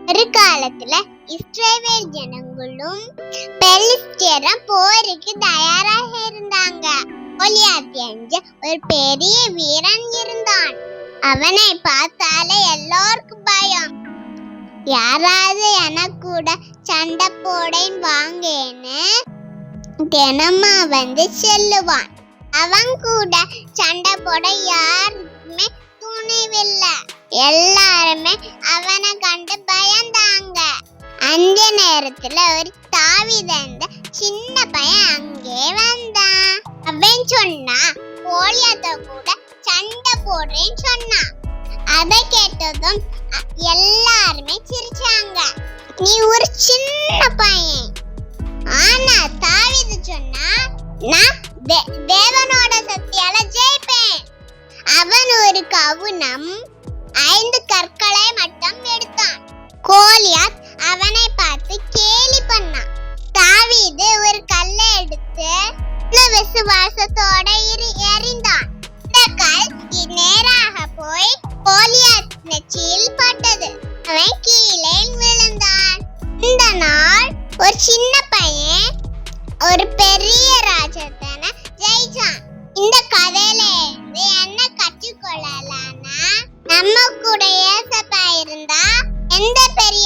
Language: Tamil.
ஒரு காலத்துல இஸ்ரவேல் ஜனங்களும் பெலிஸ்தியரும் போருக்கு தயாராக இருந்தாங்க. கோலியாத் என்ற ஒரு பெரிய வீரன் இருந்தான். அவனை பார்த்தாலே எல்லோருக்கும் பயம். யாராவது எனக்கு கூட சண்டை போடேன் வாங்கன்னு தினமா வந்து சொல்லுவான். அவன் கூட சண்டை போட யாருக்குமே துணிவில்லை. எல்லாருமே அவனை கண்டு பயந்தாங்க. அந்த நேரத்துல ஒரு தாவீது சின்ன பையன் அங்கே வந்தான். அவன் சொன்னா கோலியாத்த கூட சண்டை போடுறேன்னு சொன்னான். அதை கேட்டதும் எல்லாருமே சிரிச்சாங்க. நீ ஒரு சின்ன பையன். ஆனா தாவீது சொன்னா நான் தேவனோட சக்தியால ஜெயிப்பேன். அவன் ஒரு கவுனம் 5 கற்களை மட்டும் எடுத்தான். கோலியாத் அவனை பார்த்து கேலி பண்ணான். தாவீது ஒரு கல்லை எடுத்து விசுவாசத்தோட எறிந்தான். இந்த கல் நேராக போய் கோலியாத் நெற்றியில் பட்டது. அவன் கீழே விழுந்தான். இந்த நாள் ஒரு சின்ன பையன் ஒரு பெரிய ராஜாத்தனை ஜெயிச்சான். இந்த கதையில இருந்து என்ன கற்றுக்கொள்ளலாம்னா, நம்ம கூட ஏசப்பா இருந்தா எந்த பெரிய